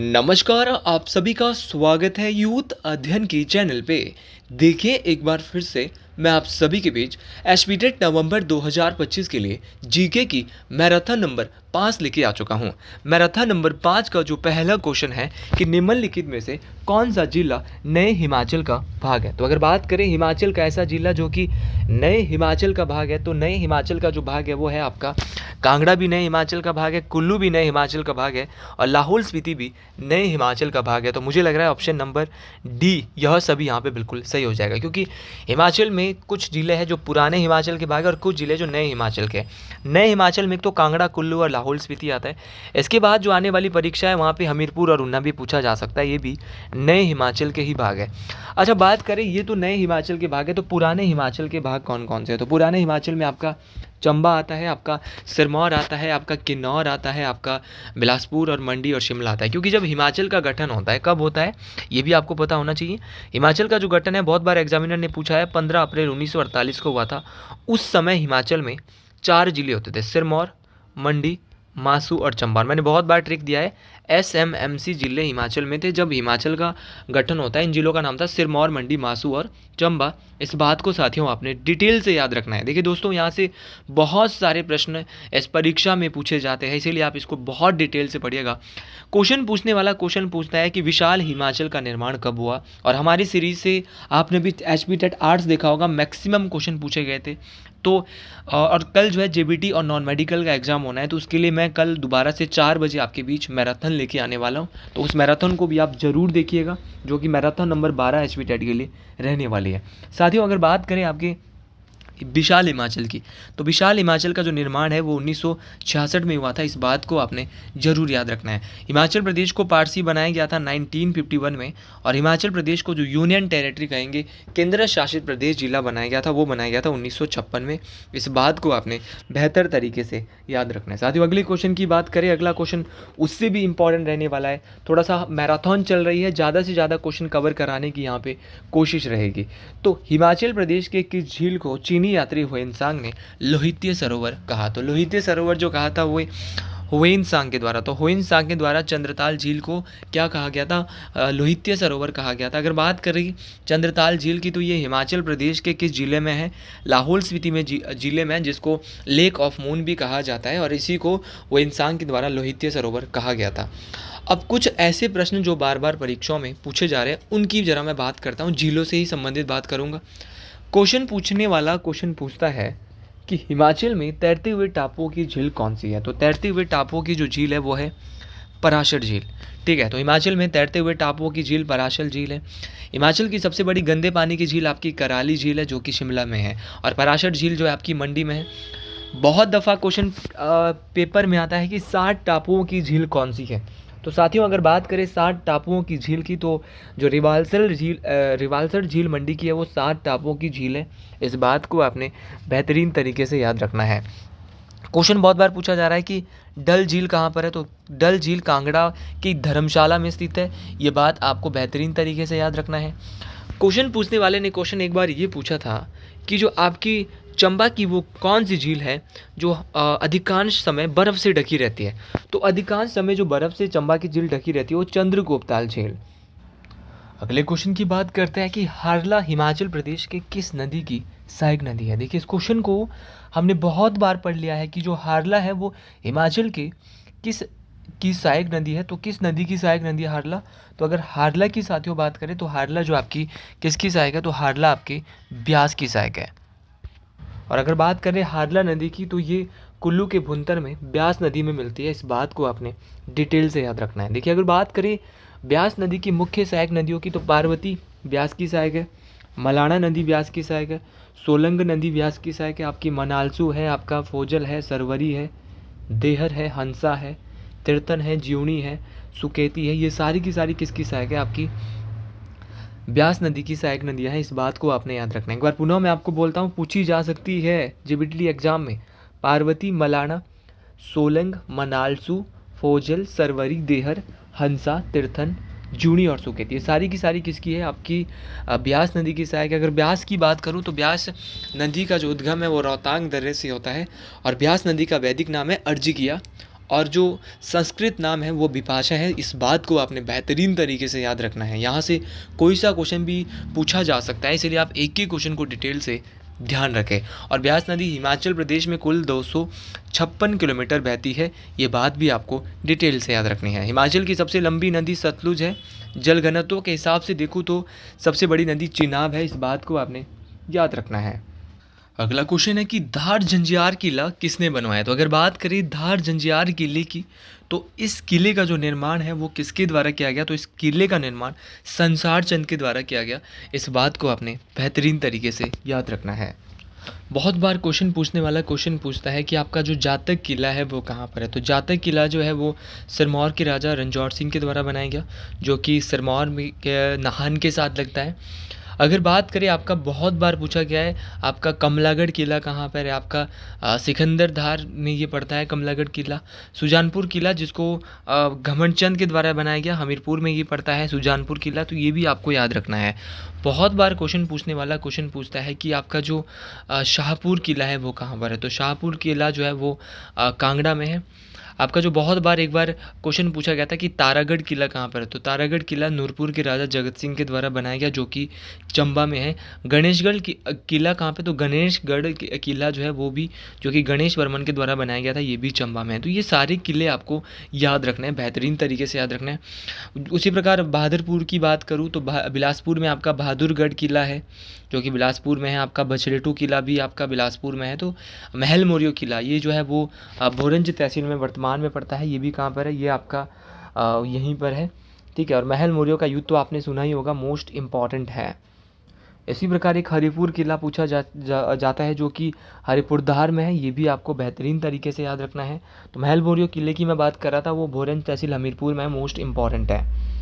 नमस्कार, आप सभी का स्वागत है यूथ अध्ययन की चैनल पे। देखिए एक बार फिर से मैं आप सभी के बीच एचपीटेट नवंबर 2025 के लिए जीके की मैराथन नंबर 5 लेके आ चुका हूँ। मैराथन नंबर 5 का जो पहला क्वेश्चन है कि निम्नलिखित में से कौन सा जिला नए हिमाचल का भाग है। तो अगर बात करें हिमाचल का ऐसा जिला जो कि नए हिमाचल का भाग है, तो नए हिमाचल का जो भाग है वो है आपका कांगड़ा भी नए हिमाचल का भाग है, कुल्लू भी नए हिमाचल का भाग है और लाहौल स्पीति भी नए हिमाचल का भाग है। तो मुझे लग रहा है ऑप्शन नंबर डी यह सभी यहाँ पे बिल्कुल सही हो जाएगा, क्योंकि हिमाचल में कुछ ज़िले हैं जो पुराने हिमाचल के भाग है और कुछ ज़िले जो नए हिमाचल के। नए हिमाचल में तो कांगड़ा, कुल्लू और लाहौल स्पीति आता है। इसके बाद जो आने वाली परीक्षा है वहाँ पे हमीरपुर और ऊना भी पूछा जा सकता है, ये भी नए हिमाचल के ही भाग है। अच्छा, बात करें ये तो नए हिमाचल के भाग है, तो पुराने हिमाचल के भाग कौन कौन से हैं। तो पुराने हिमाचल में आपका चंबा आता है, आपका सिरमौर आता है, आपका किन्नौर आता है, आपका बिलासपुर और मंडी और शिमला आता है। क्योंकि जब हिमाचल का गठन होता है, कब होता है ये भी आपको पता होना चाहिए। हिमाचल का जो गठन है बहुत बार एग्जामिनर ने पूछा है, 15 अप्रैल 1948 को हुआ था। उस समय हिमाचल में 4 जिले होते थे, सिरमौर, मंडी, मासू और चंबा। मैंने बहुत बार ट्रिक दिया है, SMMC जिले हिमाचल में थे जब हिमाचल का गठन होता है। इन जिलों का नाम था सिरमौर, मंडी, मासू और चंबा। इस बात को साथियों आपने डिटेल से याद रखना है। देखिए दोस्तों, यहाँ से बहुत सारे प्रश्न इस परीक्षा में पूछे जाते हैं, इसीलिए आप इसको बहुत डिटेल से पढ़िएगा। क्वेश्चन पूछने वाला क्वेश्चन पूछता है कि विशाल हिमाचल का निर्माण कब हुआ। और हमारी सीरीज से आपने भी एचपीटेट आर्ट्स देखा होगा, मैक्सिमम क्वेश्चन पूछे गए थे। तो और कल जो है जेबीटी और नॉन मेडिकल का एग्ज़ाम होना है, तो उसके लिए मैं कल दोबारा से 4 बजे आपके बीच मैराथन लेके आने वाला हूँ। तो उस मैराथन को भी आप ज़रूर देखिएगा, जो कि मैराथन नंबर 12 एचपीटेट के लिए रहने वाली है। साथियों, अगर बात करें आपके विशाल हिमाचल की, तो विशाल हिमाचल का जो निर्माण है वो 1966 में हुआ था। इस बात को आपने ज़रूर याद रखना है। हिमाचल प्रदेश को पारसी बनाया गया था 1951 में, और हिमाचल प्रदेश को जो यूनियन टेरिटरी कहेंगे, केंद्र शासित प्रदेश जिला बनाया गया था, वो बनाया गया था 1956 में। इस बात को आपने बेहतर तरीके से याद रखना है। साथियों, अगले क्वेश्चन की बात करें, अगला क्वेश्चन उससे भी इंपॉर्टेंट रहने वाला है। थोड़ा सा मैराथन चल रही है, ज़्यादा से ज़्यादा क्वेश्चन कवर कराने की यहाँ पे कोशिश रहेगी। तो हिमाचल प्रदेश के किस झील को चीनी यात्री हुएनसांग ने लोहित्य सरोवर कहा। तो लोहित्य सरोवर जो कहा था वो हुएनसांग के द्वारा, तो हुएनसांग के द्वारा चंद्रताल झील को क्या कहा गया था, लोहित्य सरोवर कहा गया था। अगर बात करें चंद्रताल झील की, तो ये हिमाचल प्रदेश के किस जिले में है, लाहौल स्पीति में जिले में है, जिसको लेक ऑफ मून भी कहा जाता है, और इसी को हुएनसांग के द्वारा लोहित्य सरोवर कहा गया था। अब कुछ ऐसे प्रश्न जो बार बार परीक्षाओं में पूछे जा रहे हैं उनकी जरा मैं बात करता हूँ, झीलों से ही संबंधित बात करूँगा। क्वेश्चन पूछने वाला क्वेश्चन पूछता है कि हिमाचल में तैरते हुए टापुओं की झील कौन सी है। तो तैरते हुए टापुओं की जो झील है वो है पराशर झील। ठीक है, तो हिमाचल में तैरते हुए टापुओं की झील पराशर झील है। हिमाचल की सबसे बड़ी गंदे पानी की झील आपकी कराली झील है, जो कि शिमला में है, और पराशर झील जो है आपकी मंडी में है। बहुत दफ़ा क्वेश्चन पेपर में आता है कि 60 टापुओं की झील कौन सी है। तो साथियों, अगर बात करें 60 टापुओं की झील की, तो जो रिवाल्सर झील मंडी की है वो 60 टापुओं की झील है। इस बात को आपने बेहतरीन तरीके से याद रखना है। क्वेश्चन बहुत बार पूछा जा रहा है कि डल झील कहाँ पर है। तो डल झील कांगड़ा की धर्मशाला में स्थित है। ये बात आपको बेहतरीन तरीके से याद रखना है। क्वेश्चन पूछने वाले ने क्वेश्चन एक बार ये पूछा था कि जो आपकी चंबा की वो कौन सी झील है जो अधिकांश समय बर्फ़ से ढकी रहती है। तो अधिकांश समय जो बर्फ़ से चंबा की झील ढकी रहती है वो चंद्रगुप्ताल झील। अगले क्वेश्चन की बात करते हैं कि हारला हिमाचल प्रदेश के किस नदी की सहायक नदी है। देखिए, इस क्वेश्चन को हमने बहुत बार पढ़ लिया है कि जो हारला है वो हिमाचल के किस की सहायक नदी है। तो किस नदी की सहायक नदी है हारला। तो अगर हारला की साथियों बात करें, तो हारला जो आपकी किसकी सहायक है, तो हारला आपकी ब्यास की सहायक है। और अगर बात करें हारला नदी की, तो ये कुल्लू के भुंतर में ब्यास नदी में मिलती है। इस बात को आपने डिटेल से याद रखना है। देखिए, अगर बात करें ब्यास नदी की मुख्य सहायक नदियों की, तो पार्वती ब्यास की सहायक है, मलाना नदी ब्यास की सहायक है, सोलंग नदी ब्यास की सहायक है, आपकी मनालसू है, आपका फोजल है, सरवरी है, देहर है, हंसा है, तीर्थन है, ज्यूणी है, सुकेती है। ये सारी की सारी किसकी सहायक है, आपकी ब्यास नदी की सहायक नदियाँ हैं। इस बात को आपने याद रखना है। एक बार पुनः मैं आपको बोलता हूँ, पूछी जा सकती है जेबीटी एग्जाम में, पार्वती, मलाना, सोलंग, मनालसू, फोजल, सरवरी, देहर, हंसा, तीर्थन, जूनी और सुकेत, ये सारी की सारी किसकी है, आपकी ब्यास नदी की सहायक है। अगर ब्यास की बात करूँ तो ब्यास नदी का जो उद्गम है वो रोहतांग दर्रे से होता है, और ब्यास नदी का वैदिक नाम है अर्जिकिया, और जो संस्कृत नाम है वो बिपाशा है। इस बात को आपने बेहतरीन तरीके से याद रखना है। यहाँ से कोई सा क्वेश्चन भी पूछा जा सकता है, इसलिए आप एक ही क्वेश्चन को डिटेल से ध्यान रखें। और ब्यास नदी हिमाचल प्रदेश में कुल 256 किलोमीटर बहती है, ये बात भी आपको डिटेल से याद रखनी है। हिमाचल की सबसे लंबी नदी सतलुज है। जल घनत्व के हिसाब से देखूँ तो सबसे बड़ी नदी चिनाब है, इस बात को आपने याद रखना है। अगला क्वेश्चन है कि धार जंजियार किला किसने बनवाया? तो अगर बात करें धार जंजियार किले की, तो इस किले का जो निर्माण है वो किसके द्वारा किया गया? तो इस किले का निर्माण संसार चंद के द्वारा किया गया। इस बात को आपने बेहतरीन तरीके से याद रखना है। बहुत बार क्वेश्चन पूछने वाला क्वेश्चन पूछता है कि आपका जो जातक किला है वो कहाँ पर है? तो जातक किला जो है वो सिरमौर के राजा रणजौर सिंह के द्वारा बनाया गया, जो कि सिरमौर में नाहन के साथ लगता है। अगर बात करें, आपका बहुत बार पूछा गया है आपका कमलागढ़ किला कहाँ पर है? आपका सिकंदरधार में ये पड़ता है कमलागढ़ किला। सुजानपुर किला जिसको घमंडचंद के द्वारा बनाया गया, हमीरपुर में ये पड़ता है सुजानपुर किला। तो ये भी आपको याद रखना है। बहुत बार क्वेश्चन पूछने वाला क्वेश्चन पूछता है कि आपका जो शाहपुर किला है वो कहाँ पर है? तो शाहपुर किला जो है वो कांगड़ा में है। आपका जो बहुत बार एक बार क्वेश्चन पूछा गया था कि तारागढ़ किला कहाँ पर है? तो तारागढ़ किला नूरपुर के राजा जगत सिंह के द्वारा बनाया गया, जो कि चंबा में है। गणेशगढ़ किला कहाँ पे? तो गणेशगढ़ किला जो है वो भी, जो कि गणेश वर्मन के द्वारा बनाया गया था, ये भी चंबा में है। तो ये सारे किले आपको याद रखना है, बेहतरीन तरीके से याद रखना है। उसी प्रकार बहादुरपुर की बात करूँ तो बिलासपुर में आपका बहादुरगढ़ किला है, जो कि बिलासपुर में है। आपका बछड़ेटू किला भी आपका बिलासपुर में है। तो महल मोरियो किला ये जो है वो भोरंज तहसील में वर्तमान में पड़ता है। ये भी कहाँ पर है? ये आपका यहीं पर है, ठीक है। और महल मोरियो का युद्ध तो आपने सुना ही होगा, मोस्ट इम्पॉर्टेंट है। इसी प्रकार एक हरिपुर किला पूछा जाता है, जो कि हरिपुरधार में है। ये भी आपको बेहतरीन तरीके से याद रखना है। तो महल मोरियो किले की मैं बात कर रहा था, वो भोरंज तहसील हमीरपुर में है, मोस्ट इम्पॉर्टेंट है।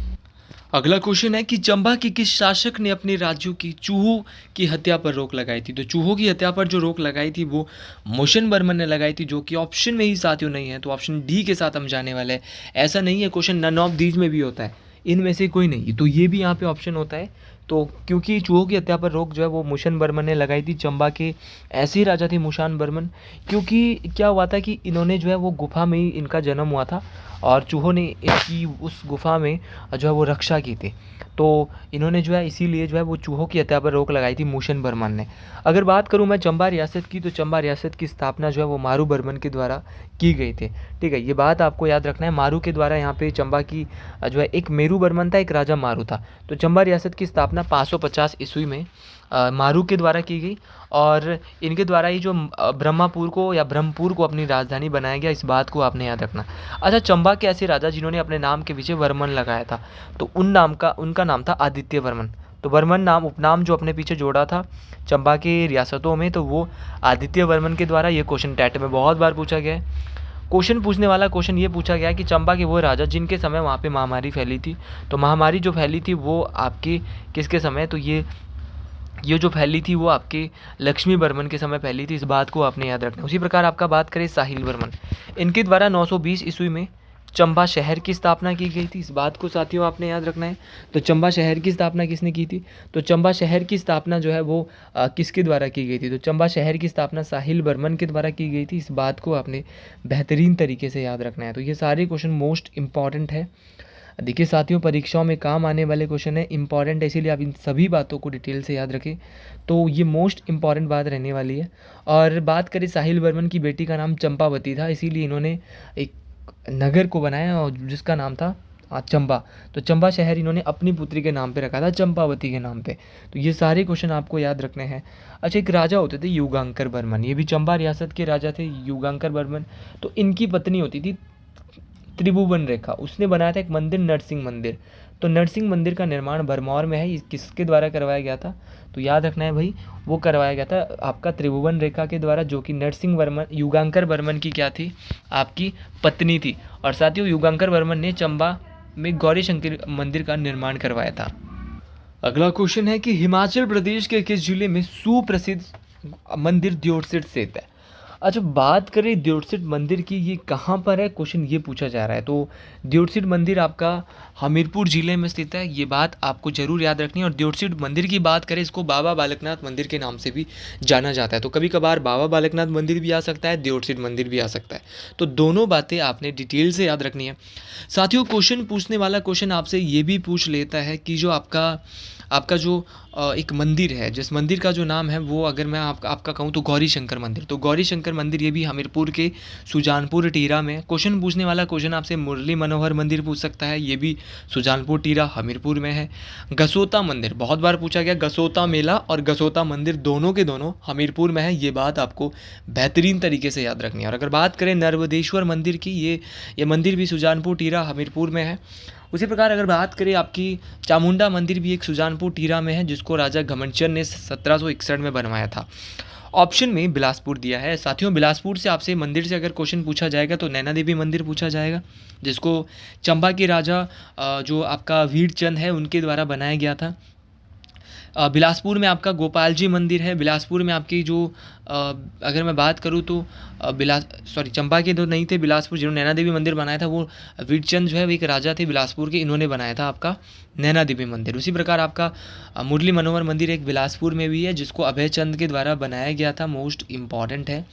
अगला क्वेश्चन है कि चंबा के किस शासक ने अपने राज्यों की चूहों की हत्या पर रोक लगाई थी? तो चूहों की हत्या पर जो रोक लगाई थी वो मोशन बर्मन ने लगाई थी, जो कि ऑप्शन में ही साथियों नहीं है। तो ऑप्शन डी के साथ हम जाने वाले हैं। ऐसा नहीं है क्वेश्चन नन ऑफ दीज में भी होता है, इनमें से कोई नहीं, तो ये भी यहाँ पे ऑप्शन होता है। तो क्योंकि चूहों की हत्या पर रोक जो है वो मुशन बर्मन ने लगाई थी। चंबा के ऐसे ही राजा थे मुशान बर्मन, क्योंकि क्या हुआ था कि इन्होंने जो है वो गुफा में ही इनका जन्म हुआ था, और चूहों ने इनकी उस गुफा में जो है वो रक्षा की थी। तो इन्होंने जो है इसीलिए जो है वो चूहों की हत्या पर रोक लगाई थी मुशन बर्मन ने। अगर बात करूं मैं चंबा रियासत की, तो चंबा रियासत की स्थापना जो है वो मारू बर्मन के द्वारा की गई थी, ठीक है। ये बात आपको याद रखना है। मारू के द्वारा यहाँ पे चंबा की जो है एक मेरू बर्मन था, एक राजा मारू था। तो चंबा रियासत की स्थापना 550 ईस्वी में मारू के द्वारा की गई, और इनके द्वारा ही जो ब्रह्मापुर को या ब्रह्मपुर को अपनी राजधानी बनाया गया। इस बात को आपने याद रखना। अच्छा, चंबा के ऐसे राजा जिन्होंने अपने नाम के पीछे वर्मन लगाया था, तो उनका नाम था आदित्य वर्मन। तो वर्मन नाम उपनाम जो अपने पीछे जोड़ा था चंबा के रियासतों में, तो वो आदित्य वर्मन के द्वारा। ये क्वेश्चन टेट में बहुत बार पूछा गया है। क्वेश्चन पूछने वाला क्वेश्चन ये पूछा गया कि चंबा के वो राजा जिनके समय वहाँ पे महामारी फैली थी, तो महामारी जो फैली थी वो आपके किसके समय? तो ये जो फैली थी वो आपके लक्ष्मी बर्मन के समय फैली थी। इस बात को आपने याद रखना है। उसी प्रकार आपका बात करें साहिल बर्मन, इनके द्वारा 920 ईस्वी में चंबा शहर की स्थापना की गई थी। इस बात को साथियों आपने याद रखना है। तो चंबा शहर की स्थापना किसने की थी? तो चंबा शहर की स्थापना जो है वो किसके द्वारा की गई थी? तो चंबा शहर की स्थापना साहिल बर्मन के द्वारा की गई थी। इस बात को आपने बेहतरीन तरीके से याद रखना है। तो ये सारे क्वेश्चन मोस्ट इंपॉर्टेंट है। देखिए साथियों, परीक्षाओं में काम आने वाले क्वेश्चन है, इंपॉर्टेंट है, इसीलिए आप इन सभी बातों को डिटेल से याद रखें। तो ये मोस्ट इंपॉर्टेंट बात रहने वाली है। और बात करें, साहिल बर्मन की बेटी का नाम चंपावती था, इसीलिए इन्होंने एक नगर को बनाया और जिसका नाम था चंबा। तो चंबा शहर इन्होंने अपनी पुत्री के नाम पे रखा था, चंपावती के नाम पे। तो ये सारे क्वेश्चन आपको याद रखने हैं। अच्छा, एक राजा होते थे युगांकर बर्मन, ये भी चंबा रियासत के राजा थे युगांकर बर्मन। तो इनकी पत्नी होती थी त्रिभुवन रेखा, उसने बनाया था एक मंदिर, नरसिंह मंदिर। तो नरसिंह मंदिर का निर्माण भरमौर में है। ये किसके द्वारा करवाया गया था? तो याद रखना है भाई, वो करवाया गया था आपका त्रिभुवन रेखा के द्वारा, जो कि नरसिंह वर्मन, युगांकर बर्मन की क्या थी? आपकी पत्नी थी। और साथियों, युगांकर बर्मन ने चंबा में गौरी शंकर मंदिर का निर्माण करवाया था। अगला क्वेश्चन है कि हिमाचल प्रदेश के किस जिले में सुप्रसिद्ध मंदिर द्योटसिट स्थित है? अच्छा, बात करें द्योटसिट मंदिर की, ये कहाँ पर है, क्वेश्चन ये पूछा जा रहा है। तो द्योटसिट मंदिर आपका हमीरपुर ज़िले में स्थित है, ये बात आपको ज़रूर याद रखनी है। और द्योटसिट मंदिर की बात करें, इसको बाबा बालकनाथ मंदिर के नाम से भी जाना जाता है। तो कभी कभार बाबा बालकनाथ मंदिर भी आ सकता है, द्योटसिट मंदिर भी आ सकता है। तो दोनों बातें आपने डिटेल से याद रखनी है। साथियों, क्वेश्चन पूछने वाला क्वेश्चन आपसे ये भी पूछ लेता है कि जो आपका आपका जो एक मंदिर है, जिस मंदिर का जो नाम है वो, अगर मैं आपका कहूँ तो गौरी शंकर मंदिर। तो गौरी शंकर मंदिर ये भी हमीरपुर के सुजानपुर टीरा में है। क्वेश्चन पूछने वाला क्वेश्चन आपसे मुरली मनोहर मंदिर पूछ सकता है, ये भी सुजानपुर टीरा हमीरपुर में है। गसोता मंदिर बहुत बार पूछा गया, गसोता मेला और गसोता मंदिर दोनों के दोनों हमीरपुर में है, ये बात आपको बेहतरीन तरीके से याद रखनी है। और अगर बात करें नर्मदेश्वर मंदिर की, ये मंदिर भी सुजानपुर टीरा हमीरपुर में है। उसी प्रकार अगर बात करें आपकी चामुंडा मंदिर भी एक सुजानपुर टीरा में है, जिसको राजा घमंडचंद ने 1761 में बनवाया था। ऑप्शन में बिलासपुर दिया है। साथियों, बिलासपुर से आपसे मंदिर से अगर क्वेश्चन पूछा जाएगा तो नैना देवी मंदिर पूछा जाएगा, जिसको चंबा के राजा जो आपका वीरचंद है उनके द्वारा बनाया गया था। बिलासपुर में आपका गोपाल जी मंदिर है। बिलासपुर में आपकी जो अगर मैं बात करूँ तो चंबा के तो नहीं थे, बिलासपुर जिन्होंने नैना देवी मंदिर बनाया था वो वीरचंद जो है वो एक राजा थे बिलासपुर के, इन्होंने बनाया था आपका नैना देवी मंदिर। उसी प्रकार आपका मुरली मनोहर मंदिर एक बिलासपुर में भी है, जिसको अभय चंद के द्वारा बनाया गया था, मोस्ट इम्पॉर्टेंट है।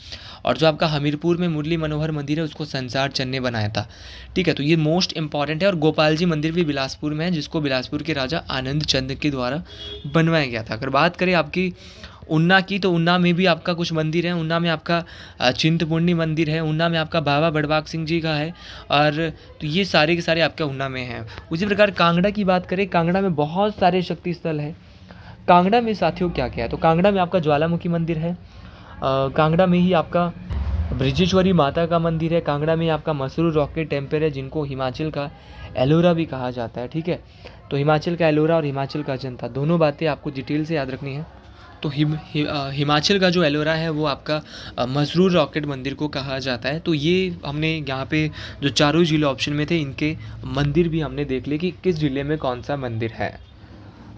और जो आपका हमीरपुर में मुरली मनोहर मंदिर है उसको संसार चंद ने बनाया था। ठीक है, तो ये मोस्ट इम्पॉर्टेंट है। और गोपाल जी मंदिर भी बिलासपुर में है, जिसको बिलासपुर के राजा आनंद चंद के द्वारा बनवाया गया था। अगर बात करें आपकी उन्ना की, तो उन्ना में भी आपका कुछ मंदिर है। उन्ना में आपका चिंतपूर्णी मंदिर है, उन्ना में आपका बाबा बड़बाग सिंह जी का है। और तो ये सारे के सारे आपके उन्ना में हैं। उसी प्रकार कांगड़ा की बात करें, कांगड़ा में बहुत सारे शक्ति स्थल है। कांगड़ा में साथियों क्या क्या है, तो कांगड़ा में आपका ज्वालामुखी मंदिर है। कांगड़ा में ही आपका ब्रजेश्वरी माता का मंदिर है। कांगड़ा में आपका मसरूर रॉकेट टेम्पल है, जिनको हिमाचल का एलोरा भी कहा जाता है। ठीक है, तो हिमाचल का एलोरा और हिमाचल का अजंता, दोनों बातें आपको डिटेल से याद रखनी है। तो हिमाचल का जो एलोरा है वो आपका मसरूर रॉकेट मंदिर को कहा जाता है। तो ये हमने यहाँ पे जो चारों जिले ऑप्शन में थे, इनके मंदिर भी हमने देख लिए कि किस जिले में कौन सा मंदिर है।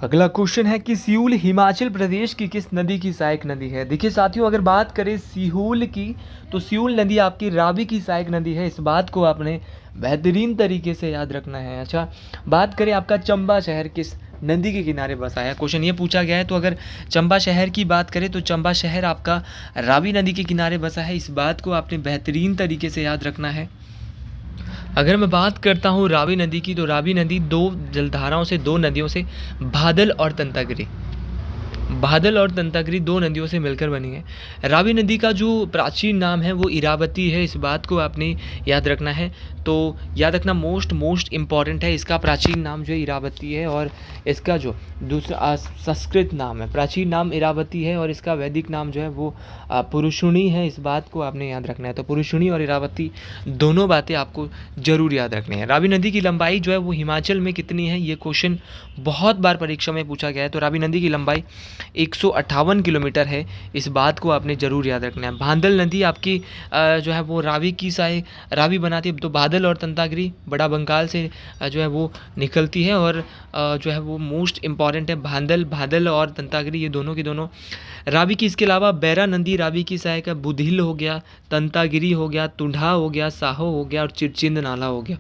अगला क्वेश्चन है कि सियूल हिमाचल प्रदेश की किस नदी की सहायक नदी है। देखिए साथियों, अगर बात करें सियूल की, तो सियूल नदी आपकी रावी की सहायक नदी है। इस बात को आपने बेहतरीन तरीके से याद रखना है। अच्छा, बात करें आपका चंबा शहर किस नदी के किनारे बसा है, क्वेश्चन ये पूछा गया है। तो अगर चंबा शहर की बात करें तो चंबा शहर आपका रावी नदी के किनारे बसा है। इस बात को आपने बेहतरीन तरीके से याद रखना है। अगर मैं बात करता हूँ रावी नदी की, तो रावी नदी दो जलधाराओं से, दो नदियों से, बादल और तंतागिरी दो नदियों से मिलकर बनी है। रावी नदी का जो प्राचीन नाम है वो इरावती है। इस बात को आपने याद रखना है। तो याद रखना, मोस्ट इम्पॉर्टेंट है। इसका प्राचीन नाम जो है इरावती है, और इसका जो दूसरा संस्कृत नाम है, प्राचीन नाम इरावती है, और इसका वैदिक नाम जो है वो पुरुषुणी है। इस बात को आपने याद रखना है। तो पुरुषुणी और इरावती दोनों बातें आपको जरूर याद रखनी है। रावी नदी की लंबाई जो है वो हिमाचल में कितनी है, ये क्वेश्चन बहुत बार परीक्षा में पूछा गया है। तो रावी नदी की लंबाई 158 किलोमीटर है। इस बात को आपने ज़रूर याद रखना है। भादल नदी आपकी जो है वो रावी बनाती है। तो बादल और तंतागिरी बड़ा बंगाल से जो है वो निकलती है, और जो है वो मोस्ट इम्पॉर्टेंट है। भादल और तंतागिरी ये दोनों के दोनों रावी की। इसके अलावा बैरा नदी रावी की सहायक है। बुधिल हो गया, तंतागिरी हो गया, तुंढा हो गया, साहो हो गया, और चिरचिंद नाला हो गया।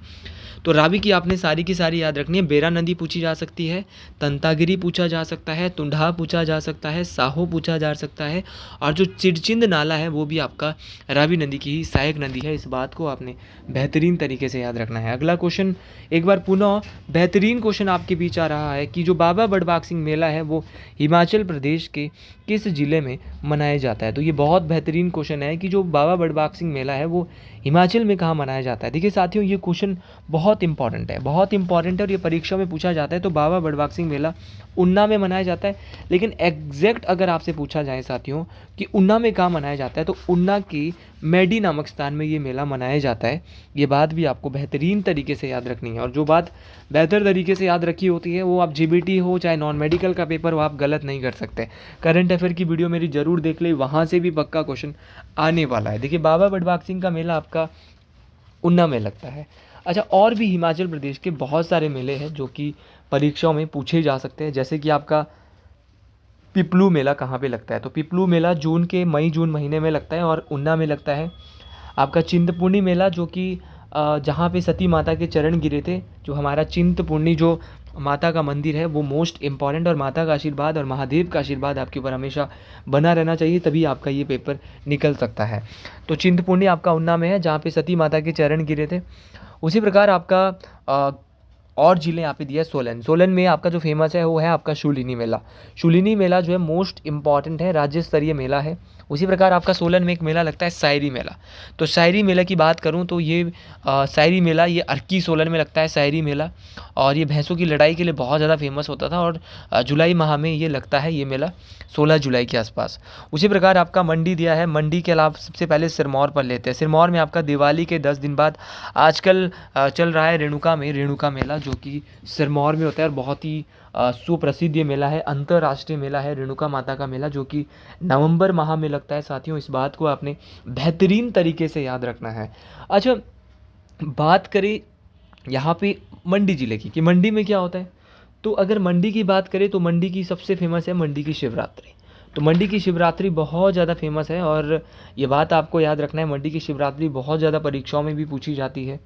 तो रावी की आपने सारी की सारी याद रखनी है। बेरा नदी पूछी जा सकती है, तंतागिरी पूछा जा सकता है, तुंढा पूछा जा सकता है, साहो पूछा जा सकता है, और जो चिरचिंद नाला है वो भी आपका रावी नदी की ही सहायक नदी है। इस बात को आपने बेहतरीन तरीके से याद रखना है। अगला क्वेश्चन एक बार पुनः बेहतरीन क्वेश्चन आपके बीच आ रहा है कि जो बाबा बड़बाग सिंह मेला है वो हिमाचल प्रदेश के किस जिले में मनाया जाता है। तो ये बहुत बेहतरीन क्वेश्चन है कि जो बाबा बड़बाग सिंह मेला है वो हिमाचल में कहाँ मनाया जाता है। देखिए साथियों, ये क्वेश्चन बहुत इंपॉर्टेंट है, और ये परीक्षा में पूछा जाता है। तो बाबा बड़बाग सिंह मेला उन्ना में मनाया जाता है, लेकिन एग्जैक्ट अगर आपसे पूछा जाए साथियों कि उन्ना में कहाँ मनाया जाता है, तो उन्ना की मैडी नामक स्थान में ये मेला मनाया जाता है। ये बात भी आपको बेहतरीन तरीके से याद रखनी है। और जो बात बेहतर तरीके से याद रखी होती है वो आप जीबीटी हो चाहे नॉन मेडिकल का पेपर हो, आप गलत नहीं कर सकते। करंट अफेयर की वीडियो मेरी जरूर देख ले, वहाँ से भी पक्का क्वेश्चन आने वाला है। देखिए, बाबा बड़बाग सिंह का मेला आपका उन्ना में लगता है। अच्छा, और भी हिमाचल प्रदेश के बहुत सारे मेले हैं जो कि परीक्षाओं में पूछे जा सकते हैं, जैसे कि आपका पिपलू मेला कहाँ पे लगता है? तो पिपलू मेला मई जून महीने में लगता है और उन्ना में लगता है। आपका चिंतपूर्णी मेला जो कि जहाँ पे सती माता के चरण गिरे थे, जो हमारा चिंतपूर्णी जो माता का मंदिर है वो मोस्ट इम्पॉर्टेंट, और माता का आशीर्वाद और महादेव का आशीर्वाद आपके ऊपर हमेशा बना रहना चाहिए, तभी आपका ये पेपर निकल सकता है। तो चिंतपूर्णी आपका उन्ना में है जहाँ पे सती माता के चरण गिरे थे। उसी प्रकार आपका अ, और ज़िले यहाँ पे दिया है सोलन। सोलन में आपका जो फेमस है वो है आपका शूलिनी मेला। शूलिनी मेला जो है मोस्ट इम्पॉर्टेंट है, राज्य स्तरीय मेला है। उसी प्रकार आपका सोलन में एक मेला लगता है शायरी मेला। तो शायरी मेला की बात करूँ तो ये शायरी मेला ये अर्की सोलन में लगता है शायरी मेला, और ये भैंसों की लड़ाई के लिए बहुत ज़्यादा फेमस होता था, और जुलाई माह में ये लगता है ये मेला 16 जुलाई के आसपास। उसी प्रकार आपका मंडी दिया है। मंडी के अलावा सबसे पहले सिरमौर पर लेते हैं। सिरमौर में आपका दिवाली के 10 दिन बाद आजकल चल रहा है रेणुका में रेणुका मेला, जो कि सिरमौर में होता है और बहुत ही सुप्रसिद्ध ये मेला है। अंतर्राष्ट्रीय मेला है रेणुका माता का मेला, जो कि नवंबर माह में लगता है। साथियों, इस बात को आपने बेहतरीन तरीके से याद रखना है। अच्छा, बात करें यहाँ पे मंडी ज़िले की कि मंडी में क्या होता है, तो अगर मंडी की बात करें तो मंडी की सबसे फेमस है मंडी की शिवरात्रि। तो मंडी की शिवरात्रि बहुत ज़्यादा फेमस है, और ये बात आपको याद रखना है, मंडी की शिवरात्रि बहुत ज़्यादा परीक्षाओं में भी पूछी जाती है।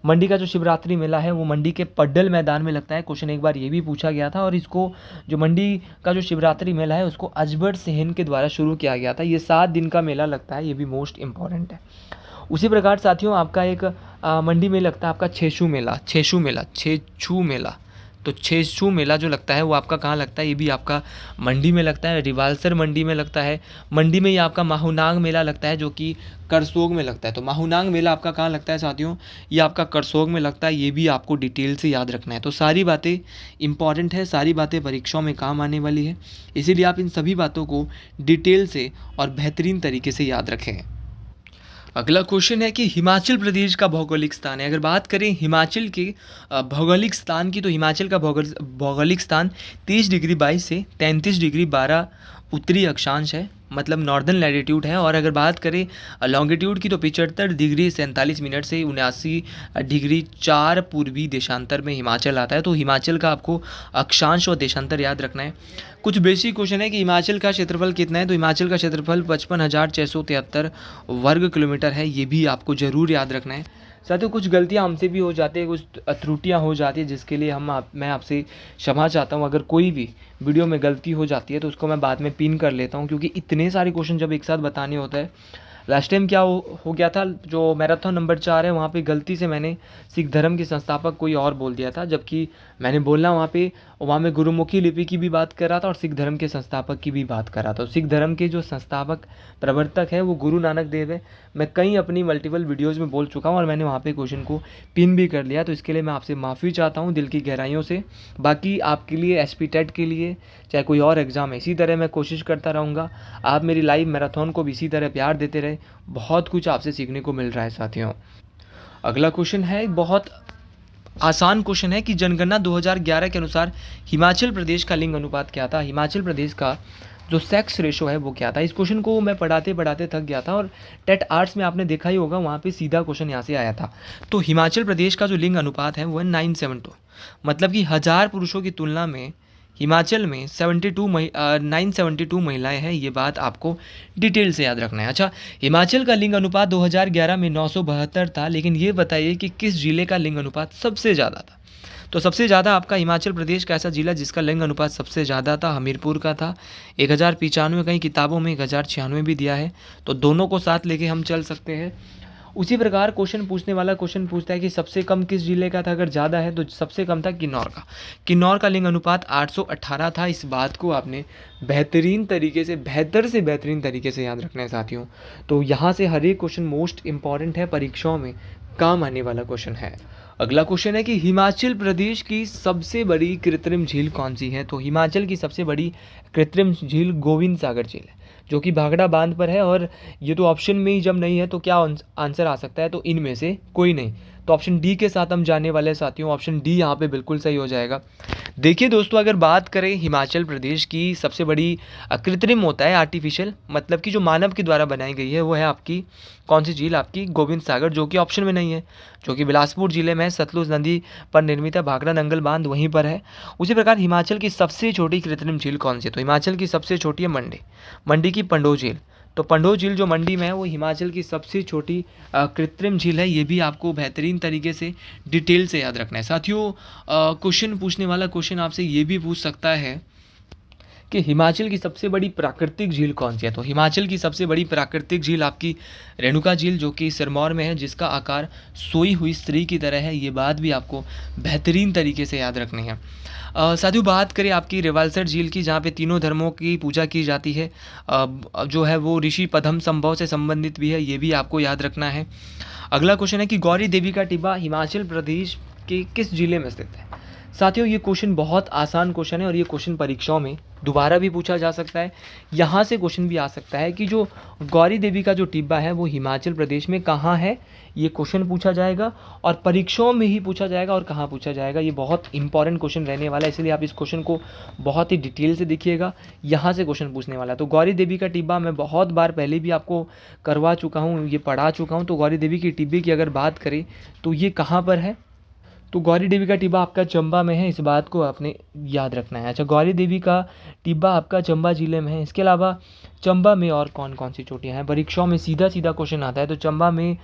मंडी का जो शिवरात्रि मेला है वो मंडी के पड्डल मैदान में लगता है। क्वेश्चन एक बार ये भी पूछा गया था, और इसको जो मंडी का जो शिवरात्रि मेला है उसको अजबर सेन के द्वारा शुरू किया गया था। ये 7 दिन का मेला लगता है, ये भी मोस्ट इम्पॉर्टेंट है। उसी प्रकार साथियों आपका एक मंडी में लगता है आपका छेछू मेला। तो छेछू मेला जो लगता है वो आपका कहाँ लगता है? ये भी आपका मंडी में लगता है, रिवालसर मंडी में लगता है। मंडी में ये आपका माहुनांग मेला लगता है, जो कि करसोग में लगता है। तो माहुनांग मेला आपका कहाँ लगता है साथियों? ये आपका करसोग में लगता है। ये भी आपको डिटेल से याद रखना है। तो सारी बातें इंपॉर्टेंट है, सारी बातें परीक्षाओं में काम आने वाली है, इसीलिए आप इन सभी बातों को डिटेल से और बेहतरीन तरीके से याद रखें। अगला क्वेश्चन है कि हिमाचल प्रदेश का भौगोलिक स्थान है। अगर बात करें हिमाचल के भौगोलिक स्थान की, तो हिमाचल का भौगोलिक स्थान 30 डिग्री 22 से 33 डिग्री 12 उत्तरी अक्षांश है, मतलब नॉर्दर्न लैटिट्यूड है। और अगर बात करें लॉन्गिट्यूड की, तो 75 डिग्री 47 मिनट से 79 डिग्री 4 पूर्वी देशांतर में हिमाचल आता है। तो हिमाचल का आपको अक्षांश और देशांतर याद रखना है। कुछ बेसिक क्वेश्चन है कि हिमाचल का क्षेत्रफल कितना है, तो हिमाचल का क्षेत्रफल 55,673 वर्ग किलोमीटर है। ये भी आपको ज़रूर याद रखना है। साथियों, कुछ गलतियां हमसे भी हो जाती है, कुछ त्रुटियां हो जाती है, जिसके लिए मैं आपसे क्षमा चाहता हूं। अगर कोई भी वीडियो में गलती हो जाती है तो उसको मैं बाद में पिन कर लेता हूं, क्योंकि इतने सारे क्वेश्चन जब एक साथ बताने होता है। लास्ट टाइम क्या हो गया था, जो मैराथन नंबर 4 है वहाँ पे गलती से मैंने सिख धर्म के संस्थापक कोई और बोल दिया था, जबकि मैंने बोलना वहाँ में गुरुमुखी लिपि की भी बात कर रहा था और सिख धर्म के संस्थापक की भी बात कर रहा था। सिख धर्म के जो संस्थापक प्रवर्तक है वो गुरु नानक देव है। मैं कई अपनी मल्टीपल वीडियोज़ में बोल चुका हूँ और मैंने वहाँ पे क्वेश्चन को पिन भी कर लिया, तो इसके लिए मैं आपसे माफ़ी चाहता हूँ दिल की गहराइयों से। बाकी आपके लिए एसपी टेट के लिए चाहे कोई और एग्ज़ाम है, इसी तरह मैं कोशिश करता रहूँगा। आप मेरी लाइव मैराथन को भी इसी तरह प्यार देते रहे। बहुत कुछ आपसे सीखने को मिल रहा है साथियों। अगला क्वेश्चन है, बहुत आसान क्वेश्चन है कि जनगणना 2011 के अनुसार हिमाचल प्रदेश का लिंग अनुपात क्या था? हिमाचल प्रदेश का जो सेक्स रेशो है वो क्या था? इस क्वेश्चन को मैं पढ़ाते पढ़ाते थक गया था, और टेट आर्ट्स में आपने देखा ही होगा, वहाँ पे सीधा क्वेश्चन यहाँ से आया था। तो हिमाचल प्रदेश का जो लिंग अनुपात है वो है 9:7, मतलब कि 1000 पुरुषों की तुलना में हिमाचल में 972 महिलाएं हैं। ये बात आपको डिटेल से याद रखना है। अच्छा, हिमाचल का लिंग अनुपात 2011 में 972 था, लेकिन ये बताइए कि किस जिले का लिंग अनुपात सबसे ज़्यादा था? तो सबसे ज़्यादा आपका हिमाचल प्रदेश का ऐसा जिला जिसका लिंग अनुपात सबसे ज़्यादा था, हमीरपुर का था। 1095, कई किताबों में 1096 भी दिया है, तो दोनों को साथ लेके हम चल सकते हैं। उसी प्रकार क्वेश्चन पूछने वाला क्वेश्चन पूछता है कि सबसे कम किस जिले का था? अगर ज़्यादा है तो सबसे कम था किन्नौर का। किन्नौर का लिंग अनुपात 818 था। इस बात को आपने बेहतर से बेहतरीन तरीके से याद रखना है साथियों। तो यहाँ से हर एक क्वेश्चन मोस्ट इंपॉर्टेंट है, परीक्षाओं में काम आने वाला क्वेश्चन है। अगला क्वेश्चन है कि हिमाचल प्रदेश की सबसे बड़ी कृत्रिम झील कौन सी है? तो हिमाचल की सबसे बड़ी कृत्रिम झील गोविंद सागर झील है, जो कि भाखड़ा बांध पर है। और ये तो ऑप्शन में ही जब नहीं है तो क्या आंसर आ सकता है? तो इनमें से कोई नहीं। तो ऑप्शन डी के साथ हम जाने वाले हैं साथियों, ऑप्शन डी यहाँ पे बिल्कुल सही हो जाएगा। देखिए दोस्तों, अगर बात करें हिमाचल प्रदेश की सबसे बड़ी कृत्रिम होता है आर्टिफिशियल, मतलब कि जो मानव के द्वारा बनाई गई है, वो है आपकी कौन सी झील, आपकी गोविंद सागर, जो कि ऑप्शन में नहीं है, जो कि बिलासपुर जिले में है। सतलुज नदी पर निर्मित है, भाखड़ा नंगल बांध वहीं पर है। उसी प्रकार हिमाचल की सबसे छोटी कृत्रिम झील कौन सी है, तो हिमाचल की सबसे छोटी है मंडी की पंडोह झील। तो पंडोह झील जो मंडी में है वो हिमाचल की सबसे छोटी कृत्रिम झील है। ये भी आपको बेहतरीन तरीके से डिटेल से याद रखना है साथियों। क्वेश्चन पूछने वाला क्वेश्चन आपसे ये भी पूछ सकता है कि हिमाचल की सबसे बड़ी प्राकृतिक झील कौन सी है। तो हिमाचल की सबसे बड़ी प्राकृतिक झील आपकी रेणुका झील, जो कि सिरमौर में है, जिसका आकार सोई हुई स्त्री की तरह है। ये बात भी आपको बेहतरीन तरीके से याद रखनी है। साथियों, बात करें आपकी रिवाल्सर झील की, जहाँ पे तीनों धर्मों की पूजा की जाती है, जो है वो ऋषि पद्म संभव से संबंधित भी है, ये भी आपको याद रखना है। अगला क्वेश्चन है कि गौरी देवी का टिब्बा हिमाचल प्रदेश के किस जिले में स्थित है। साथियों, ये क्वेश्चन बहुत आसान क्वेश्चन है और ये क्वेश्चन परीक्षाओं में दोबारा भी पूछा जा सकता है। यहाँ से क्वेश्चन भी आ सकता है कि जो गौरी देवी का जो टिब्बा है वो हिमाचल प्रदेश में कहाँ है, ये क्वेश्चन पूछा जाएगा और परीक्षाओं में ही पूछा जाएगा और कहाँ पूछा जाएगा। ये बहुत इंपॉर्टेंट क्वेश्चन रहने वाला है, इसलिए आप इस क्वेश्चन को बहुत ही डिटेल से देखिएगा। यहाँ से क्वेश्चन पूछने वाला है। तो गौरी देवी का टिब्बा मैं बहुत बार पहले भी आपको करवा चुका हूँ, ये पढ़ा चुका हूँ। तो गौरी देवी की टिब्बे की अगर बात करें तो ये कहाँ पर है, तो गौरी देवी का टिब्बा आपका चंबा में है, इस बात को आपने याद रखना है। अच्छा, गौरी देवी का टिब्बा आपका चंबा जिले में है। इसके अलावा चंबा में और कौन कौन सी चोटियाँ हैं, परीक्षाओं में सीधा सीधा क्वेश्चन आता है। तो चंबा में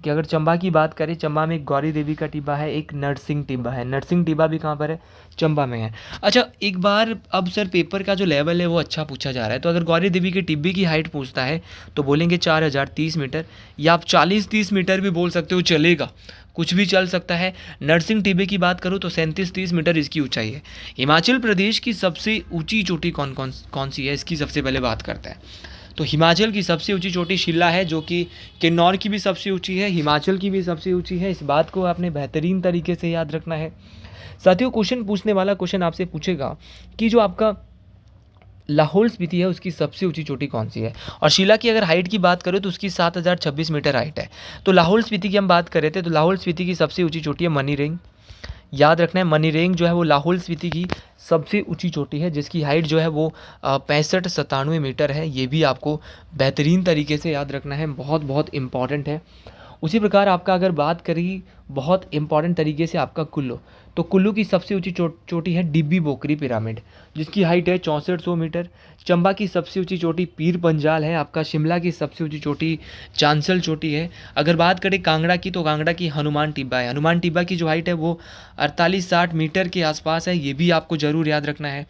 कि अगर चंबा की बात करें, चंबा में एक गौरी देवी का टिब्बा है, एक नरसिंह टिब्बा है। नरसिंह टिब्बा भी कहाँ पर है, चंबा में है। अच्छा, एक बार अब सर पेपर का जो लेवल है वो अच्छा पूछा जा रहा है। तो अगर गौरी देवी के टिब्बे की हाइट पूछता है तो बोलेंगे 4030 मीटर, या आप 4030 मीटर भी बोल सकते हो, चलेगा, कुछ भी चल सकता है। नरसिंह टिब्बे की बात करूँ तो 3730 मीटर इसकी ऊंचाई है। हिमाचल प्रदेश की सबसे ऊंची चोटी कौन सी है, इसकी सबसे पहले बात करते हैं। तो हिमाचल की सबसे ऊंची चोटी शिल्ला है, जो कि किन्नौर की भी सबसे ऊंची है, हिमाचल की भी सबसे ऊंची है। इस बात को आपने बेहतरीन तरीके से याद रखना है साथियों। क्वेश्चन पूछने वाला क्वेश्चन आपसे पूछेगा कि जो आपका लाहौल स्पीति है उसकी सबसे ऊंची चोटी कौन सी है। और शिला की अगर हाइट की बात करें तो उसकी 7026 मीटर हाइट है। तो लाहौल स्पीति की हम बात कर रहे थे, तो लाहौल स्पीति की सबसे ऊंची चोटी है मनीरेंग। याद रखना है, मनीरेंग जो है वो लाहौल स्पीति की सबसे ऊंची चोटी है, जिसकी हाइट जो है वो 65-97 मीटर है। ये भी आपको बेहतरीन तरीके से याद रखना है, बहुत बहुत इंपॉर्टेंट है। उसी प्रकार आपका अगर बात करें बहुत इंपॉर्टेंट तरीके से आपका कुल्लू, तो कुल्लू की सबसे ऊंची चोटी है डिब्बी बोकरी पिरामिड, जिसकी हाइट है 6400 मीटर। चंबा की सबसे ऊंची चोटी पीर पंजाल है आपका। शिमला की सबसे ऊंची चोटी चांसल चोटी है। अगर बात करें कांगड़ा की, तो कांगड़ा की हनुमान टिब्बा है। हनुमान टिब्बा की जो हाइट है वो 48-60 मीटर के आसपास है, ये भी आपको जरूर याद रखना है।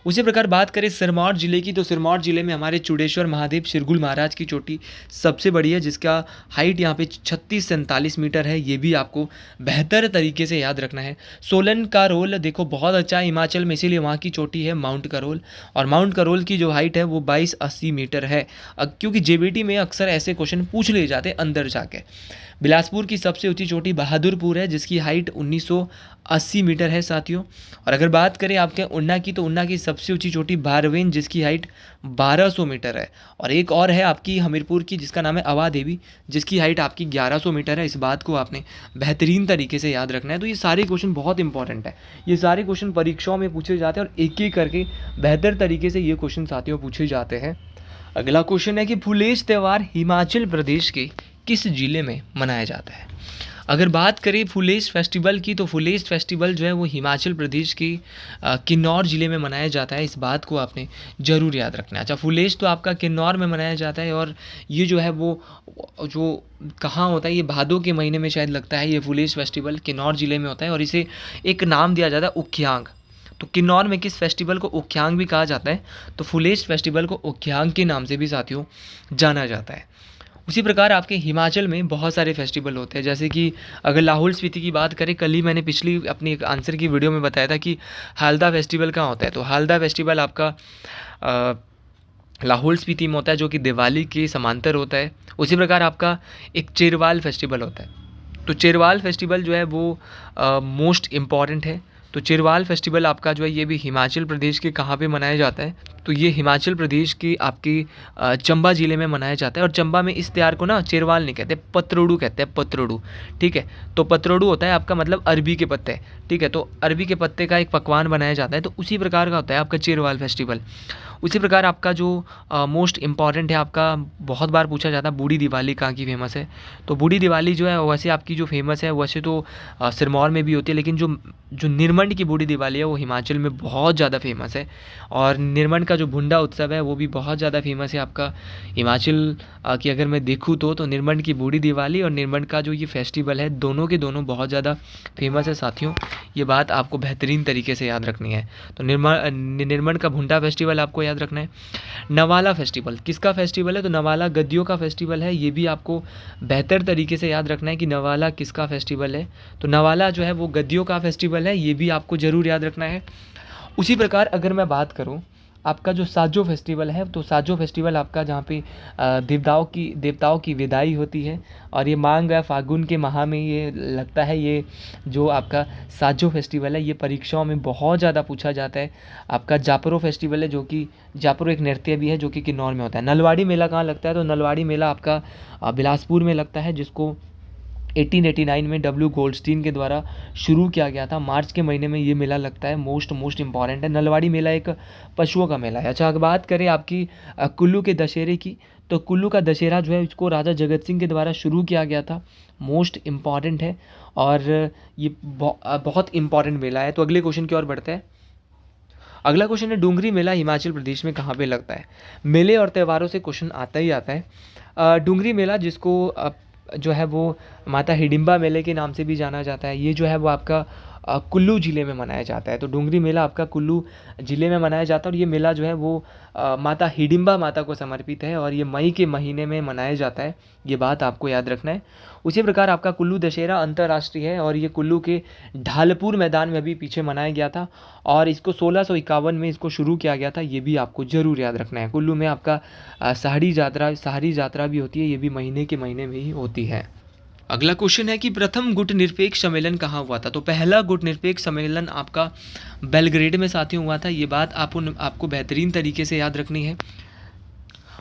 उसी प्रकार बात करें सिरमौर जिले की, तो सिरमौर जिले में हमारे चूड़ेश्वर महादेव शिरगुल महाराज की चोटी सबसे बड़ी है, जिसका हाइट यहाँ पे 36-47 मीटर है। ये भी आपको बेहतर तरीके से याद रखना है। सोलन का रोल देखो बहुत अच्छा है हिमाचल में, इसीलिए वहाँ की चोटी है माउंट करोल, और माउंट करोल की जो हाइट है वो 2280 मीटर है। क्योंकि जेबीटी में अक्सर ऐसे क्वेश्चन पूछ लिए जाते हैं अंदर जाके। बिलासपुर की सबसे ऊंची चोटी बहादुरपुर है, जिसकी हाइट 1980 मीटर है साथियों। और अगर बात करें आपके उन्ना की, तो उन्ना की सबसे ऊंची चोटी बारवेन, जिसकी हाइट 1200 मीटर है। और एक और है आपकी हमीरपुर की, जिसका नाम है अवा देवी, जिसकी हाइट आपकी 1100 मीटर है। इस बात को आपने बेहतरीन तरीके से याद रखना है। तो ये सारे क्वेश्चन बहुत इंपॉर्टेंट है, ये सारे क्वेश्चन परीक्षाओं में पूछे जाते हैं और एक एक करके बेहतर तरीके से ये क्वेश्चन साथियों पूछे जाते हैं। अगला क्वेश्चन है कि फुलेश त्यौहार हिमाचल प्रदेश के किस जिले में मनाया जाता है। अगर बात करें फुलेश फेस्टिवल की, तो फुलेश फेस्टिवल जो है वो हिमाचल प्रदेश के किन्नौर जिले में मनाया जाता है। इस बात को आपने ज़रूर याद रखना है। अच्छा, फुलेश तो आपका किन्नौर में मनाया जाता है, और ये जो है वो जो कहाँ होता है, ये भादों के महीने में शायद लगता है। ये फुलेश फेस्टिवल किन्नौर जिले में होता है और इसे एक नाम दिया जाता है उख्यांग। तो किन्नौर में किस फेस्टिवल को उख्यांग भी कहा जाता है, तो फुलेश फेस्टिवल को उख्यांग के नाम से भी साथियों जाना जाता है। उसी प्रकार आपके हिमाचल में बहुत सारे फेस्टिवल होते हैं, जैसे कि अगर लाहौल स्पीति की बात करें, कल ही मैंने पिछली अपनी एक आंसर की वीडियो में बताया था कि हालदा फेस्टिवल कहाँ होता है। तो हालदा फेस्टिवल आपका लाहौल स्पीति में होता है, जो कि दिवाली के समांतर होता है। उसी प्रकार आपका एक चेरवाल फेस्टिवल होता है। तो चेरवाल फेस्टिवल जो है वो मोस्ट इम्पॉर्टेंट है। तो चेरवाल फेस्टिवल आपका जो है ये भी हिमाचल प्रदेश के कहाँ पे मनाया जाता है, तो ये हिमाचल प्रदेश की आपकी चंबा ज़िले में मनाया जाता है और चंबा में इस त्योहार को ना चेरवाल नहीं कहते, पतरोड़ू कहते हैं, पतरोड़ू। ठीक है, तो पतरोड़ू होता है आपका मतलब अरबी के पत्ते। ठीक है, तो अरबी के पत्ते का एक पकवान बनाया जाता है, तो उसी प्रकार का होता है आपका चेरवाल फेस्टिवल। उसी प्रकार आपका जो मोस्ट इम्पॉर्टेंट है आपका, बहुत बार पूछा जाता है बूढ़ी दिवाली कहाँ की फेमस है। तो बूढ़ी दिवाली जो है वैसे आपकी जो फेमस है वैसे तो सिरमौर में भी होती है, लेकिन जो जो निरमंड की बूढ़ी दिवाली है वो हिमाचल में बहुत ज़्यादा फेमस है। और निरमंड का जो भुंडा उत्सव है वो भी बहुत ज़्यादा फेमस है आपका हिमाचल की। अगर मैं देखूँ तो निरमंड की बूढ़ी दिवाली और निरमंड का जो ये फेस्टिवल है दोनों के दोनों बहुत ज़्यादा फेमस है साथियों। ये बात आपको बेहतरीन तरीके से याद रखनी है। तो निरमंड का भुंडा फेस्टिवल आपको याद रखना है। नवाला फेस्टिवल किसका फेस्टिवल है? तो नवाला गद्दियों का फेस्टिवल है। ये भी आपको बेहतर तरीके से याद रखना है कि नवाला किसका फेस्टिवल है। तो नवाला जो है वो गद्दियों का फेस्टिवल है, ये भी आपको ज़रूर याद रखना है। उसी प्रकार अगर मैं बात करूं आपका जो साजो फेस्टिवल है, तो साजो फेस्टिवल आपका जहाँ पे देवताओं की विदाई होती है और ये मांग या फागुन के माह में ये लगता है। ये जो आपका साजो फेस्टिवल है ये परीक्षाओं में बहुत ज़्यादा पूछा जाता है। आपका जापरो फेस्टिवल है, जो कि जापरो एक नृत्य भी है जो कि किन्नौर में होता है। नलवाड़ी मेला कहाँ लगता है? तो नलवाड़ी मेला आपका बिलासपुर में लगता है, जिसको 1889 में डब्ल्यू गोल्डस्टीन के द्वारा शुरू किया गया था। मार्च के महीने में ये मेला लगता है। मोस्ट इम्पॉर्टेंट है। नलवाड़ी मेला एक पशुओं का मेला है। अच्छा, अगर बात करें आपकी कुल्लू के दशहरे की, तो कुल्लू का दशहरा जो है इसको राजा जगत सिंह के द्वारा शुरू किया गया था। मोस्ट इम्पॉर्टेंट है और ये बहुत इम्पॉर्टेंट मेला है। तो अगले क्वेश्चन की ओर बढ़ते हैं। अगला क्वेश्चन है डूंगरी मेला हिमाचल प्रदेश में कहाँ पे लगता है? मेले और त्योहारों से क्वेश्चन आता ही आता है। डूंगरी मेला, जिसको जो है वो माता हिडिंबा मेले के नाम से भी जाना जाता है, ये जो है वो आपका कुल्लू ज़िले में मनाया जाता है। तो डूंगरी मेला आपका कुल्लू ज़िले में मनाया जाता है और ये मेला जो है वो माता हिडिंबा माता को समर्पित है और ये मई के महीने में मनाया जाता है। ये बात आपको याद रखना है। उसी प्रकार आपका कुल्लू दशहरा अंतर्राष्ट्रीय है और ये कुल्लू के ढालपुर मैदान में अभी पीछे मनाया गया था और इसको 1651 में इसको शुरू किया गया था। ये भी आपको ज़रूर याद रखना है। कुल्लू में आपका सहारी यात्रा भी होती है, ये भी महीने के महीने में ही होती है। अगला क्वेश्चन है कि प्रथम गुट निरपेक्ष सम्मेलन कहाँ हुआ था? तो पहला गुट निरपेक्ष सम्मेलन आपका बेलग्रेड में साथियों हुआ था। ये बात आपको बेहतरीन तरीके से याद रखनी है।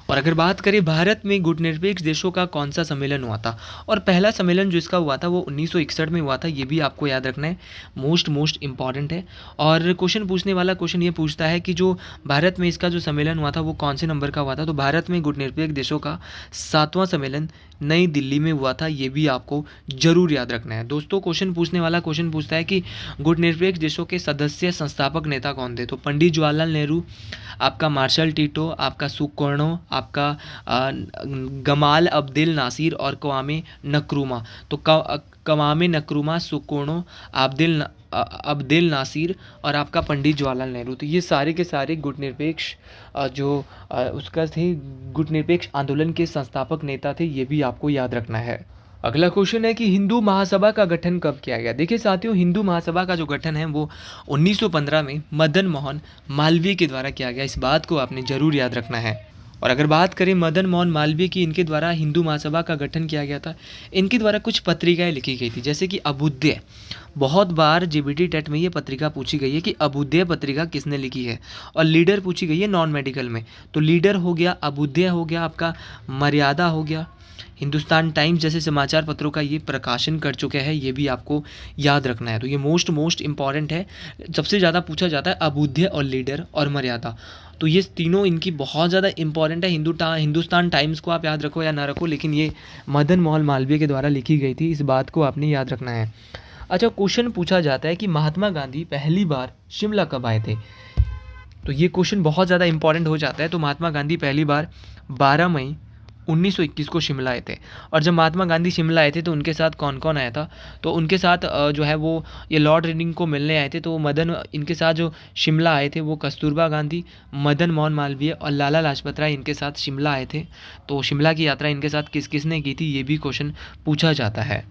और अगर बात करें भारत में गुटनिरपेक्ष देशों का कौन सा सम्मेलन हुआ था, और पहला सम्मेलन जो इसका हुआ था वो 1961 में हुआ था। ये भी आपको याद रखना है। मोस्ट इम्पॉर्टेंट है। और क्वेश्चन पूछने वाला क्वेश्चन ये पूछता है कि जो भारत में इसका जो सम्मेलन हुआ था वो कौन से नंबर का हुआ था? तो भारत में गुटनिरपेक्ष देशों का 7वां सम्मेलन नई दिल्ली में हुआ था। ये भी आपको जरूर याद रखना है। दोस्तों, क्वेश्चन पूछने वाला क्वेश्चन पूछता है कि गुटनिरपेक्ष देशों के सदस्य संस्थापक नेता कौन थे? तो पंडित जवाहरलाल नेहरू, आपका मार्शल टीटो, आपका सुकर्णो, आपका गमाल अब्देल नासिर और कवामे नक्रुमा। तो कवामे नक्रुमा, सुकर्णो, अब्देल नासिर और आपका पंडित जवाहरलाल नेहरू। तो ये सारे के सारे गुटनिरपेक्ष उसका थे गुटनिरपेक्ष आंदोलन के संस्थापक नेता थे। ये भी आपको याद रखना है। अगला क्वेश्चन है कि हिंदू महासभा का गठन कब किया गया? देखिए साथियों, हिंदू महासभा का जो गठन है वो 1915 में मदन मोहन मालवीय के द्वारा किया गया। इस बात को आपने जरूर याद रखना है। और अगर बात करें मदन मोहन मालवीय की, इनके द्वारा हिंदू महासभा का गठन किया गया था। इनके द्वारा कुछ पत्रिकाएं लिखी गई थी, जैसे कि अभ्युदय। बहुत बार जेबीटी टेट में ये पत्रिका पूछी गई है कि अभ्युदय पत्रिका किसने लिखी है, और लीडर पूछी गई है नॉन मेडिकल में। तो लीडर हो गया, अभ्युदय हो गया, आपका मर्यादा हो गया। हिंदुस्तान टाइम्स जैसे समाचार पत्रों का ये प्रकाशन कर चुके हैं। ये भी आपको याद रखना है। तो ये मोस्ट इम्पॉर्टेंट है। सबसे ज़्यादा पूछा जाता है अभ्युदय और लीडर और मर्यादा। तो ये तीनों इनकी बहुत ज़्यादा इंपॉर्टेंट है। हिंदुस्तान टाइम्स को आप याद रखो या ना रखो, लेकिन ये मदन मोहन मालवीय के द्वारा लिखी गई थी। इस बात को आपने याद रखना है। अच्छा, क्वेश्चन पूछा जाता है कि महात्मा गांधी पहली बार शिमला कब आए थे? तो ये क्वेश्चन बहुत ज़्यादा इंपॉर्टेंट हो जाता है। तो महात्मा गांधी पहली बार 12 मई 1921 को शिमला आए थे। और जब महात्मा गांधी शिमला आए थे तो उनके साथ कौन कौन आया था? तो उनके साथ जो है वो ये लॉर्ड रेडिंग को मिलने आए थे। तो इनके साथ जो शिमला आए थे वो कस्तूरबा गांधी, मदन मोहन मालवीय और लाला लाजपत राय इनके साथ शिमला आए थे। तो शिमला की यात्रा इनके साथ किस किसने की थी, ये भी क्वेश्चन पूछा जाता है।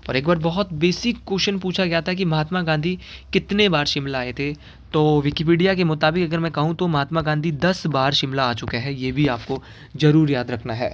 और एक बार बहुत बेसिक क्वेश्चन पूछा गया था कि महात्मा गांधी कितने बार शिमला आए थे? तो विकिपीडिया के मुताबिक अगर मैं कहूँ तो महात्मा गांधी 10 बार शिमला आ चुके हैं। ये भी आपको ज़रूर याद रखना है।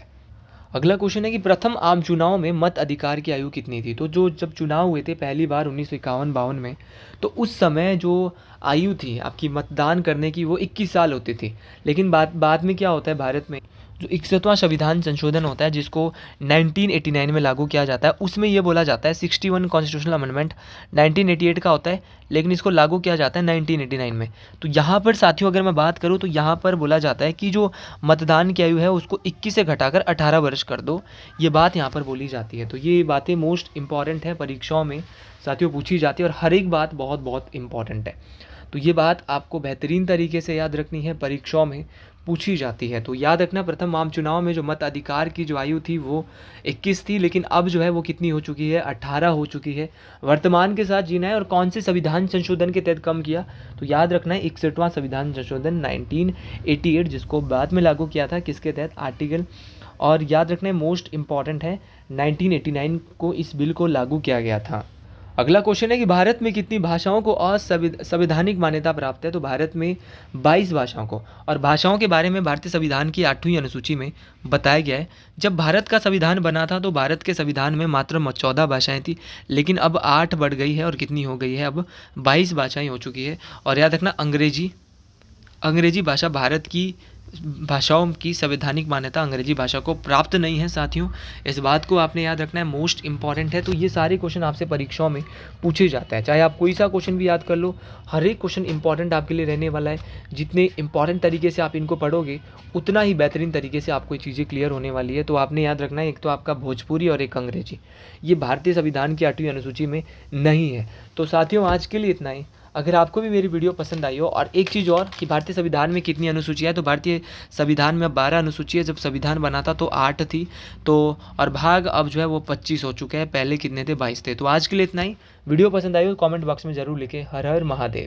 अगला क्वेश्चन है कि प्रथम आम चुनाव में मत अधिकार की आयु कितनी थी? तो जो जब चुनाव हुए थे पहली बार 1951-52 में, तो उस समय जो आयु थी आपकी मतदान करने की वो 21 साल होती थी। लेकिन बाद बाद में क्या होता है भारत में, जो 61वां संविधान संशोधन होता है जिसको 1989 में लागू किया जाता है, उसमें ये बोला जाता है 61 कॉन्स्टिट्यूशनल अमेंडमेंट 1988 का होता है, लेकिन इसको लागू किया जाता है 1989 में। तो यहाँ पर साथियों अगर मैं बात करूँ तो यहाँ पर बोला जाता है कि जो मतदान की आयु है उसको 21 से घटाकर 18 वर्ष कर दो, ये बात यहाँ पर बोली जाती है। तो ये बातें मोस्ट इंपॉर्टेंट है, परीक्षाओं में साथियों पूछी जाती है और हर एक बात बहुत बहुत इंपॉर्टेंट है। तो ये बात आपको बेहतरीन तरीके से याद रखनी है, परीक्षाओं में पूछी जाती है। तो याद रखना प्रथम आम चुनाव में जो मत अधिकार की जो आयु थी वो 21 थी, लेकिन अब जो है वो कितनी हो चुकी है, 18 हो चुकी है। वर्तमान के साथ जीना है। और कौन से संविधान संशोधन के तहत कम किया, तो याद रखना है 61वां संविधान संशोधन 1988, जिसको बाद में लागू किया था किसके तहत, आर्टिकल। और याद रखना है मोस्ट इंपॉर्टेंट है 1989 को इस बिल को लागू किया गया था। अगला क्वेश्चन है कि भारत में कितनी भाषाओं को असंवैधानिक मान्यता प्राप्त है? तो भारत में 22 भाषाओं को। और भाषाओं के बारे में भारतीय संविधान की 8वीं अनुसूची में बताया गया है। जब भारत का संविधान बना था तो भारत के संविधान में मात्र 14 भाषाएं थी, लेकिन अब 8 बढ़ गई है और कितनी हो गई है, अब 22 भाषाएं हो चुकी है। और याद रखना अंग्रेजी भाषा भारत की भाषाओं की संवैधानिक मान्यता अंग्रेजी भाषा को प्राप्त नहीं है साथियों, इस बात को आपने याद रखना है, मोस्ट इंपॉर्टेंट है। तो ये सारे क्वेश्चन आपसे परीक्षाओं में पूछे जाते हैं, चाहे आप कोई सा क्वेश्चन भी याद कर लो, हर एक क्वेश्चन इंपॉर्टेंट आपके लिए रहने वाला है। जितने इंपॉर्टेंट तरीके से आप इनको पढ़ोगे उतना ही बेहतरीन तरीके से आपको ये चीज़ें क्लियर होने वाली है। तो आपने याद रखना है, एक तो आपका भोजपुरी और एक अंग्रेजी, ये भारतीय संविधान की 8वीं अनुसूची में नहीं है। तो साथियों आज के लिए इतना ही। अगर आपको भी मेरी वीडियो पसंद आई हो, और एक चीज़ और कि भारतीय संविधान में कितनी अनुसूचियाँ है, तो भारतीय संविधान में 12 अनुसूची है। जब संविधान बना था तो 8 थी, तो और भाग अब जो है वो 25 हो चुके हैं, पहले कितने थे, 22 थे। तो आज के लिए इतना ही। वीडियो पसंद आई हो कमेंट बॉक्स में ज़रूर लिखें। हर हर महादेव।